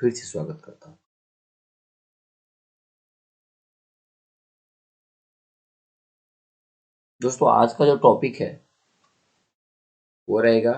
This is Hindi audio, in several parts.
फिर से स्वागत करता हूँ। दोस्तों, आज का जो टॉपिक है वो रहेगा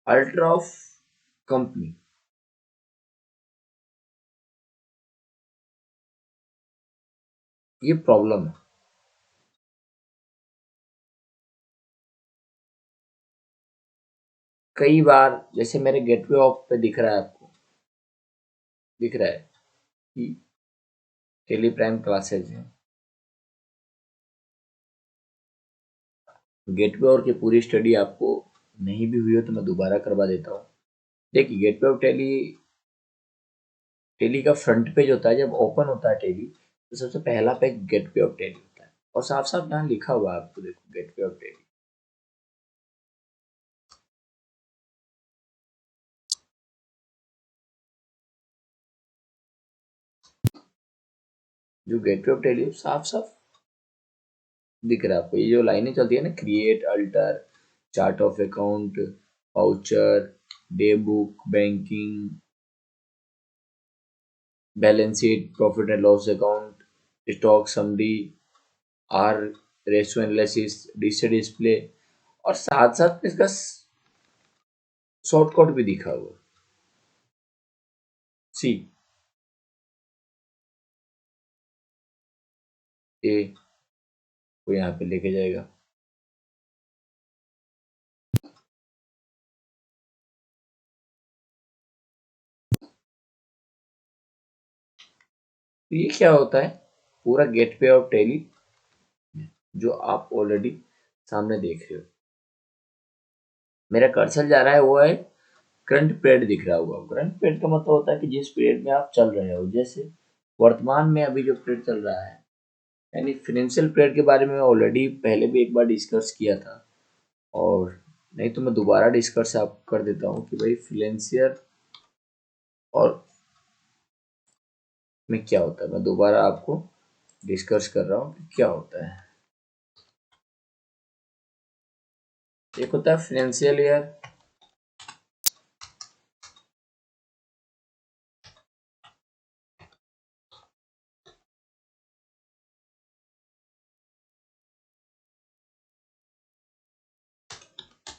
अल्ट्रा ऑफ कंपनी। ये प्रॉब्लम है। कई बार जैसे मेरे गेटवे ऑफ पे दिख रहा है, आपको दिख रहा है कि टेली प्राइम क्लासेज है। गेटवे और की पूरी स्टडी आपको नहीं भी हुई हो तो मैं दोबारा करवा देता हूँ। देखिए, गेटवे ऑफ टेली टेली का फ्रंट पेज होता है। जब ओपन होता है टेली तो सबसे पहला पेज गेटवे ऑफ टेली होता है और साफ साफ यहाँ लिखा हुआ है, आपको देखो, गेटवे ऑफ टेली। जो गेटवे ऑफ टेली साफ साफ दिख रहा है आपको। ये जो लाइनें चलती है ना, create, alter, chart of account, voucher, day book, banking, balance sheet, profit and loss account, stock summary, आर रेशियो एनालिसिस, डिजिटल डिस्प्ले, और साथ साथ इसका शॉर्टकट भी दिखा हुआ। सी ए को यहाँ पे लेके जाएगा। तो ये क्या होता है, पूरा गेटवे ऑफ टेली जो आप ऑलरेडी सामने देख रहे हो। मेरा कर्सर जा रहा है वो है करंट पीरियड दिख रहा होगा। करंट पीरियड का मतलब होता है कि जिस पीरियड में आप चल रहे हो। जैसे वर्तमान में अभी जो पीरियड चल रहा है, यानी फिनेंशियल पीरियड के बारे में ऑलरेडी पहले भी एक बार डिस्कस किया था, और नहीं तो मैं दोबारा डिस्कस आप कर देता हूँ कि भाई फिनेंशियल और में क्या होता है। मैं दोबारा आपको डिस्कस कर रहा हूँ कि क्या होता है। एक होता है फिनेंशियल ईयर,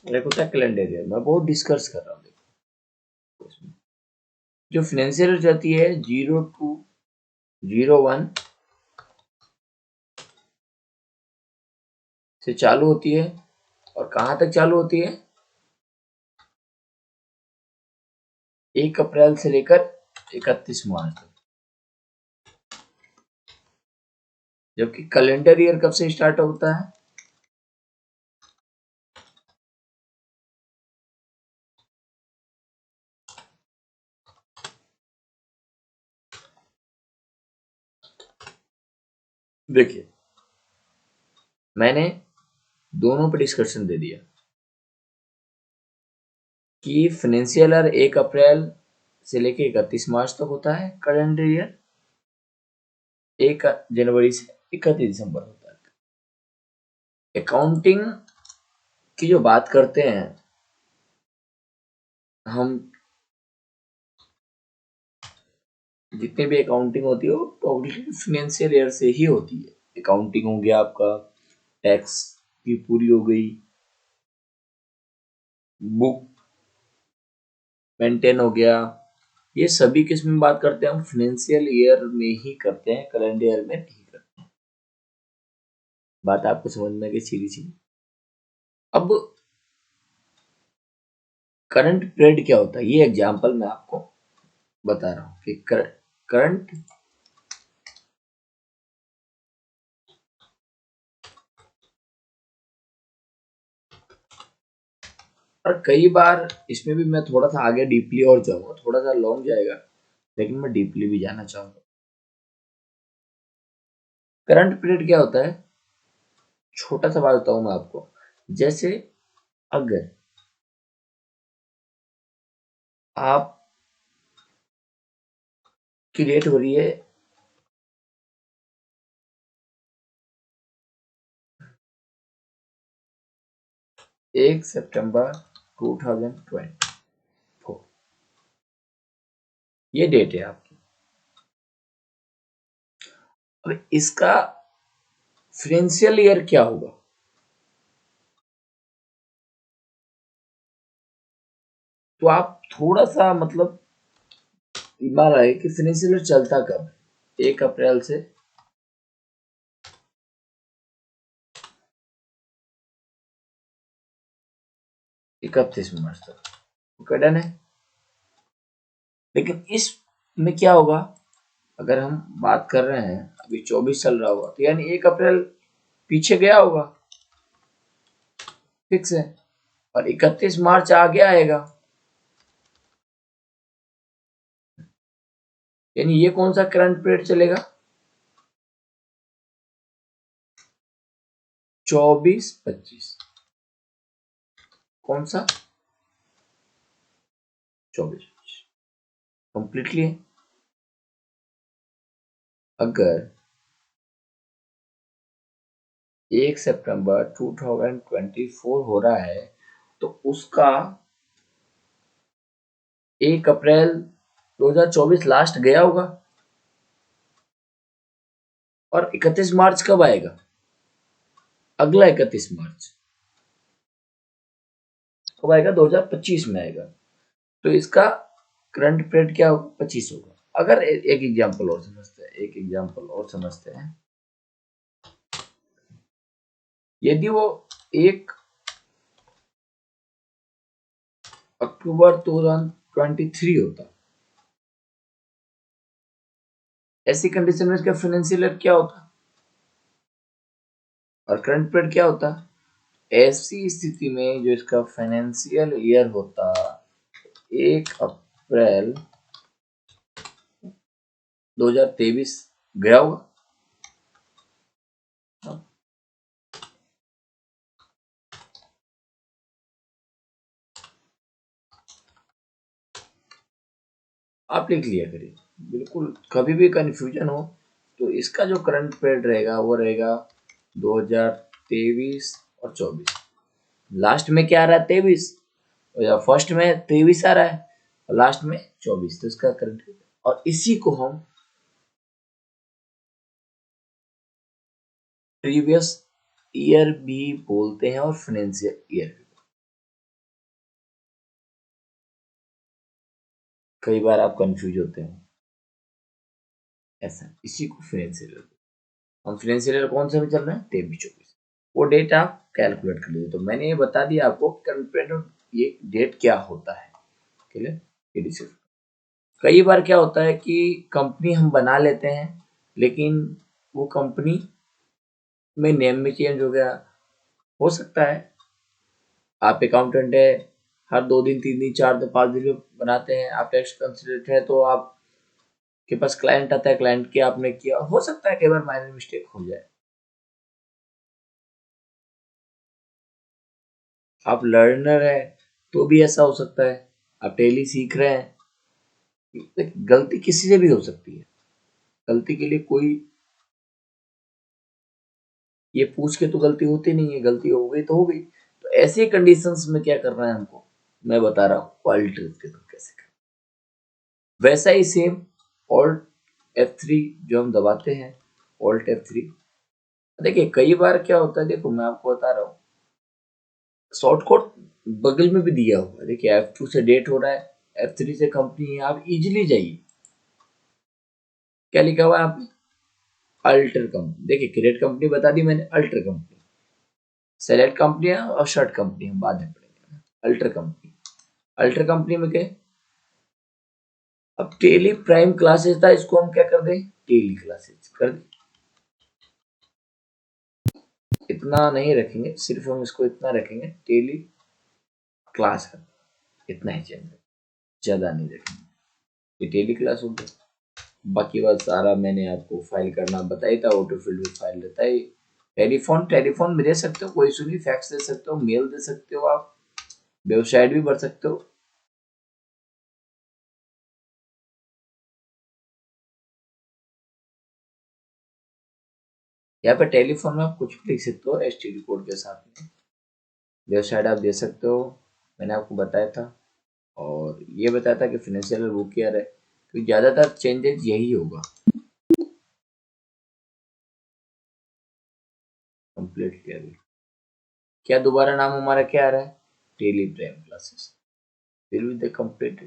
और एक होता है कैलेंडर ईयर। मैं बहुत डिस्कस कर रहा हूँ। देखो, जो फिनेंशियल ईयर जाती है 02/01 से चालू होती है, और कहाँ तक चालू होती है, 1 अप्रैल से लेकर 31 मार्च तक। जबकि कैलेंडर ईयर कब से स्टार्ट होता है, देखिए मैंने दोनों पे डिस्कशन दे दिया कि फाइनेंशियल ईयर 1 अप्रैल से लेके 31 मार्च तक होता है। कैलेंडर ईयर 1 जनवरी से 31 दिसंबर होता है। अकाउंटिंग की जो बात करते हैं हम, जितनी भी अकाउंटिंग होती है वो पब्लिक फाइनेंशियल ईयर से ही होती है। अकाउंटिंग हो गया आपका, टैक्स की पूरी हो गई, बुक मेंटेन हो गया, ये सभी किस में बात करते हैं हम, फाइनेंशियल ईयर में ही करते हैं, कैलेंडर ईयर में नहीं करते हैं। बात आपको समझ में आ गई सीधी सी। अब करंट पीरियड क्या होता है, ये एग्जांपल मैं आपको बता रहा हूँ कि करंट और कई बार इसमें भी मैं थोड़ा सा आगे डीपली और जाऊंगा, थोड़ा सा लॉन्ग जाएगा लेकिन मैं डीपली भी जाना चाहूंगा। करंट पीरियड क्या होता है, छोटा सा बात बताऊं मैं आपको। जैसे अगर आप की रेट हो रही है 1 सितंबर 2024, ये डेट है आपकी। अब इसका फाइनेंशियल ईयर क्या होगा? तो आप थोड़ा सा मतलब दिमाग आए कि फाइनेंशियल ईयर चलता कब है? 1 अप्रैल से 31 मार्च तक। ओके, डन है। लेकिन इसमें क्या होगा, अगर हम बात कर रहे हैं अभी 24 चल रहा होगा, तो यानी 1 अप्रैल पीछे गया होगा, फिक्स है। और 31 मार्च आगे आएगा, यानी ये कौन सा करंट पीरियड चलेगा? 24-25। कौन सा? 24 कंप्लीटली। अगर 1 सितंबर 2024 हो रहा है, तो उसका 1 अप्रैल 2024 लास्ट गया होगा। और 31 मार्च कब आएगा? अगला 31 मार्च कब आएगा? 2025 में आएगा। तो इसका करंट पीरियड क्या होगा? 25 होगा। अगर एक एग्जांपल और समझते हैं, यदि वो 1 अक्टूबर 2023 होता, ऐसी कंडीशन में इसका फाइनेंशियल ईयर क्या होता और करंट पीरियड क्या होता? ऐसी स्थिति में जो इसका फाइनेंशियल ईयर होता, 1 अप्रैल 2023 गया होगा। आप लिख लिया करिए, बिल्कुल कभी भी कंफ्यूजन हो तो इसका जो करंट पीरियड रहेगा वो रहेगा 2023 और 24। लास्ट में क्या आ रहा है? 23, या फर्स्ट में 23 आ रहा है और लास्ट में 24, तो इसका करंट। और इसी को हम प्रीवियस ईयर भी बोलते हैं और फाइनेंशियल ईयर भी। कई बार आप कंफ्यूज होते हैं, ऐसा इसी को फाइनेंशियल ईयर। हम फाइनेंशियल ईयर कौन सा में चल रहे हैं? 23-24। वो डेट आप कैलकुलेट कर लीजिए। तो मैंने ये बता दिया आपको करंट पीरियड ये डेट क्या होता है। क्लियर? ये डिस्कस। कई बार क्या होता है कि कंपनी हम बना लेते हैं, लेकिन वो कंपनी में नेम में चेंज हो गया। हो सकता है आप अकाउंटेंट है, हर 2 दिन 3 दिन 4 दिन 5 दिन में बनाते हैं, आप टैक्स कंसल्टेंट है, तो आप के पास क्लाइंट आता है, क्लाइंट के आपने किया, हो सकता है कई बार माइनर मिस्टेक हो जाए। आप लर्नर है तो भी ऐसा हो सकता है, आप डेली सीख रहे हैं, गलती किसी से भी हो सकती है। गलती के लिए कोई ये पूछ के तो गलती होती नहीं है, गलती हो गई तो हो गई। तो ऐसे कंडीशंस में क्या करना है हमको, मैं बता रहा हूँ ऑल्टर के थ्रू कैसे करना। वैसा ही सेम ऑल्ट F3 जो हम दबाते हैं, ऑल्ट F3। देखिए कई बार क्या होता है, देखो मैं आपको बता रहा हूँ, शॉर्टकट बगल में भी दिया हुआ है। देखिए F2 से डेट हो रहा है, F3 से कंपनी है, आप इजिली जाइए। क्या लिखा हुआ है यहाँ पे? Alter company. देखिए क्रिएट कंपनी बता दी मैंने, अल्टर कंपनी। सेलेक्ट कंपनी है और शर्ट कंपनी है, बाद में पढ़ेंगे। अल्टर कंपनी, अल्टर कंपनी में क्या? अब टेली प्राइम क्लासेस था, इसको हम क्या कर दें? टेली क्लासेस कर दें। इतना नहीं रखेंगे, सिर्फ हम इसको इतना रखेंगे, टेली क्लास का इतना ही चाहिए, ज्यादा नहीं रखेंगे। ये टेली क्लास हो गया। बाकी बात सारा मैंने आपको फाइल करना बताया था, ऑटो फील्ड में फाइल रहता है। टेलीफोन, टेलीफोन में दे सकते हो, कोई इशू नहीं, फैक्स दे सकते हो, मेल दे सकते हो, आप वेबसाइट भी भर सकते हो। यहाँ पे टेलीफोन में आप कुछ भी लिख सकते हो एसटीडी कोड के साथ में। वेबसाइट आप दे सकते हो, मैंने आपको बताया था। और ये बताया था कि फाइनेंशियल बुक ईयर है, तो ज्यादातर चेंजेस यही होगा। Complete clear. क्या दोबारा नाम हमारा क्या आ रहा है? Tally Prime classes. फिर भी द कंप्लीट।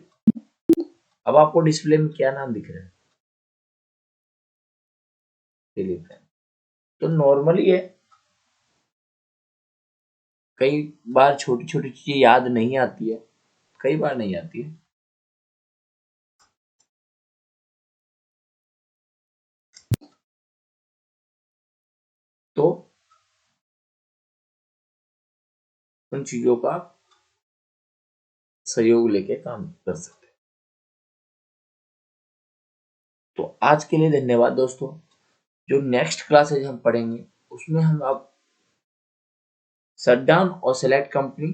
अब आपको डिस्प्ले में क्या नाम दिख रहा है? Tally Prime. तो नॉर्मली है, कई बार छोटी छोटी चीजें याद नहीं आती है, कई बार नहीं आती है। तो उन चीजों का सहयोग लेके काम कर सकते हैं। तो आज के लिए धन्यवाद दोस्तों। जो नेक्स्ट क्लासेज हम पढ़ेंगे उसमें हम अब शट डाउन और सेलेक्ट कंपनी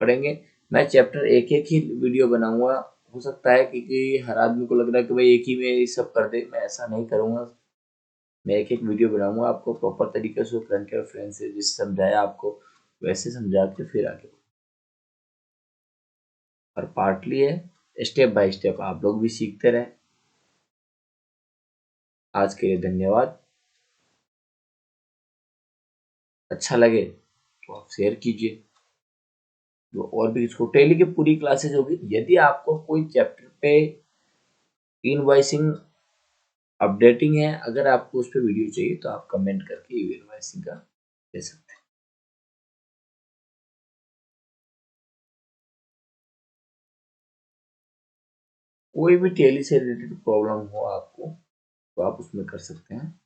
पढ़ेंगे। मैं चैप्टर एक एक ही वीडियो बनाऊंगा। हो सकता है कि हर आदमी को लग रहा है कि भाई एक ही में ये सब कर दे, मैं ऐसा नहीं करूंगा। मैं एक एक वीडियो बनाऊंगा, आपको प्रॉपर तरीके से करंट अफेयर से जिससे समझाया आपको वैसे समझा के फिर आगे। और पार्टली है, स्टेप बाय स्टेप आप लोग भी सीखते रहे। आज के लिए धन्यवाद। अच्छा लगे तो आप शेयर कीजिए। जो और भी इसको टेली की पूरी क्लासेज होगी। यदि आपको कोई चैप्टर पे इनवॉइसिंग अपडेटिंग है, अगर आपको उस पर वीडियो चाहिए तो आप कमेंट करके इनवॉइसिंग का दे सकते हैं। कोई भी टेली से रिलेटेड प्रॉब्लम हो आपको तो आप उसमें कर सकते हैं।